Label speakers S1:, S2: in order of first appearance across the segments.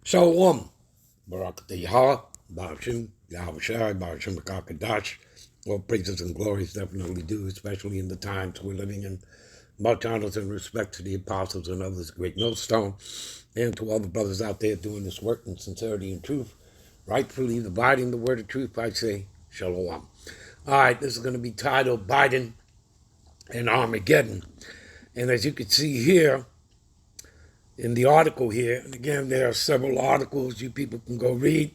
S1: Shalom, Barak Yahweh, Bashim, Yahweh Shai, Bashim Kakadash. All praises and glories definitely due, especially in the times we're living in. Much honors and respect to the apostles and others, great millstone, and to all the brothers out there doing this work in sincerity and truth, rightfully dividing the word of truth. I say Shalom. All right, this is going to be titled Biden and Armageddon. And as you can see here, in the article here, and again, there are several articles you people can go read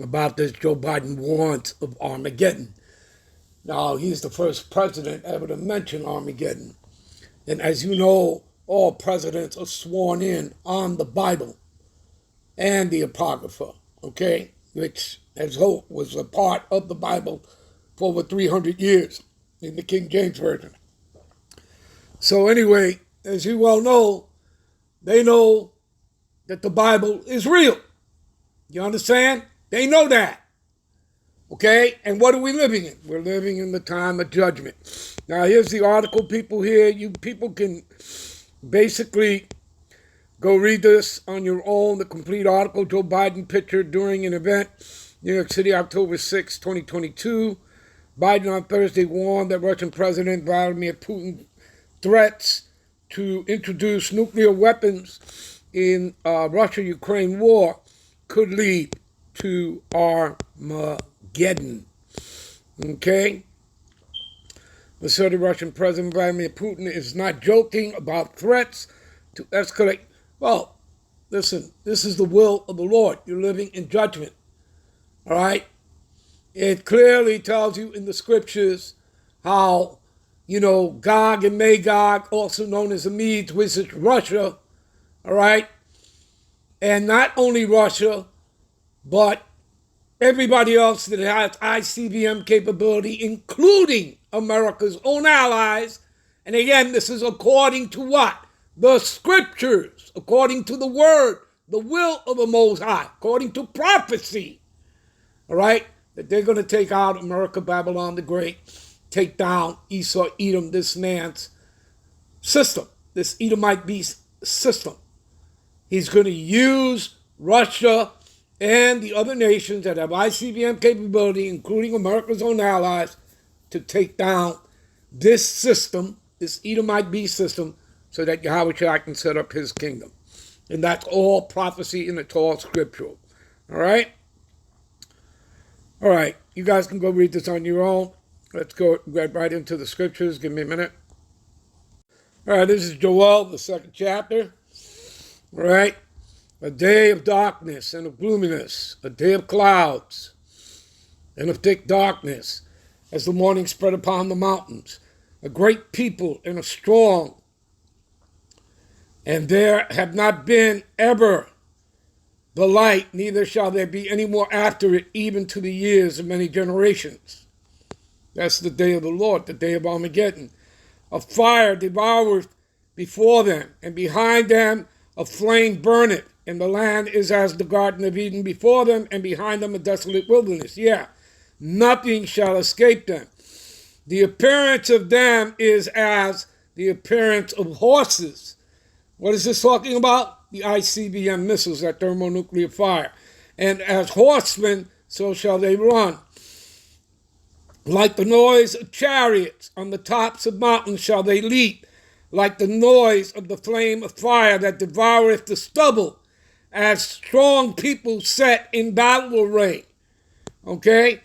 S1: about this. Joe Biden warns of Armageddon. Now, he's the first president ever to mention Armageddon. And as you know, all presidents are sworn in on the Bible and the Apocrypha, okay? Which, as hope, was a part of the Bible for over 300 years in the King James Version. So anyway, as you well know, they know that the Bible is real. You understand? They know that. Okay? And what are we living in? We're living in the time of judgment. Now, here's the article, people here. You people can basically go read this on your own, the complete article. Joe Biden picture during an event, New York City, October 6, 2022. Biden on Thursday warned that Russian President Vladimir Putin threats to introduce nuclear weapons in Russia-Ukraine war could lead to Armageddon. Okay? The Russian President Vladimir Putin is not joking about threats to escalate. Well, listen, this is the will of the Lord. You're living in judgment. All right? It clearly tells you in the scriptures how Gog and Magog, also known as the Medes, which is Russia, all right? And not only Russia, but everybody else that has ICBM capability, including America's own allies. And again, this is according to what? The scriptures, according to the word, the will of the Most High, according to prophecy, all right? That they're going to take out America, Babylon the Great, take down Esau, Edom, this man's system, this Edomite beast system. He's going to use Russia and the other nations that have ICBM capability, including America's own allies, to take down this system, this Edomite beast system, so that Yahweh Shai can set up his kingdom. And that's all prophecy and it's all scriptural. All right? All right. You guys can go read this on your own. Let's go right into the scriptures. Give me a minute. All right, this is Joel, the second chapter. All right. A day of darkness and of gloominess, a day of clouds and of thick darkness, as the morning spread upon the mountains. A great people and a strong, and there have not been ever the light, neither shall there be any more after it, even to the years of many generations. That's the day of the Lord, the day of Armageddon. A fire devoureth before them, and behind them a flame burneth, and the land is as the Garden of Eden before them, and behind them a desolate wilderness. Yeah, nothing shall escape them. The appearance of them is as the appearance of horses. What is this talking about? The ICBM missiles, that thermonuclear fire. And as horsemen, so shall they run. Like the noise of chariots on the tops of mountains shall they leap, like the noise of the flame of fire that devoureth the stubble, as strong people set in battle array. Okay?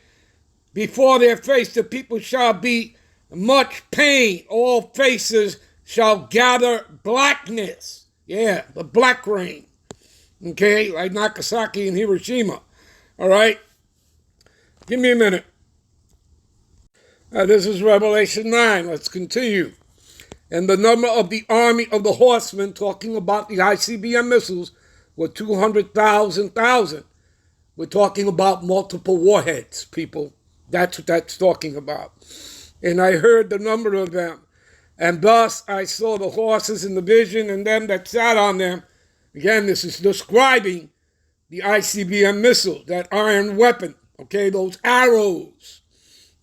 S1: Before their face the people shall be much pain, all faces shall gather blackness. Yeah, the black rain. Okay? Like Nagasaki and Hiroshima. All right? Give me a minute. This is Revelation 9. Let's continue. And the number of the army of the horsemen, talking about the ICBM missiles, were 200,000. We're talking about multiple warheads, people. That's what that's talking about. And I heard the number of them. And thus I saw the horses in the vision and them that sat on them. Again, this is describing the ICBM missile, that iron weapon. Okay, those arrows.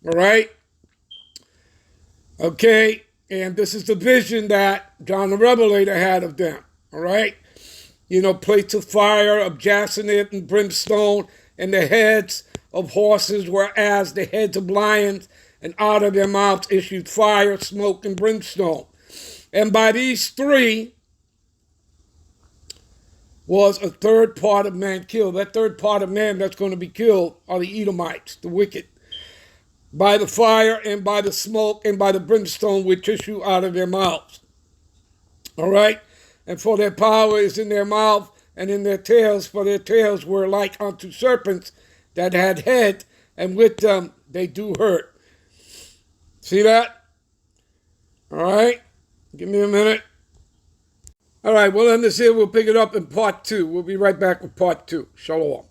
S1: All right? Okay, and this is the vision that John the Revelator had of them, all right? plates of fire, of jacinth and brimstone, and the heads of horses were as the heads of lions, and out of their mouths issued fire, smoke, and brimstone. And by these three was a third part of man killed. That third part of man that's going to be killed are the Edomites, the wicked, by the fire and by the smoke and by the brimstone which issue out of their mouths. All right? And for their power is in their mouth and in their tails, for their tails were like unto serpents that had head, and with them they do hurt. See that? All right? Give me a minute. All right, we'll end this here. We'll pick it up in part 2. We'll be right back with part 2. Shalom.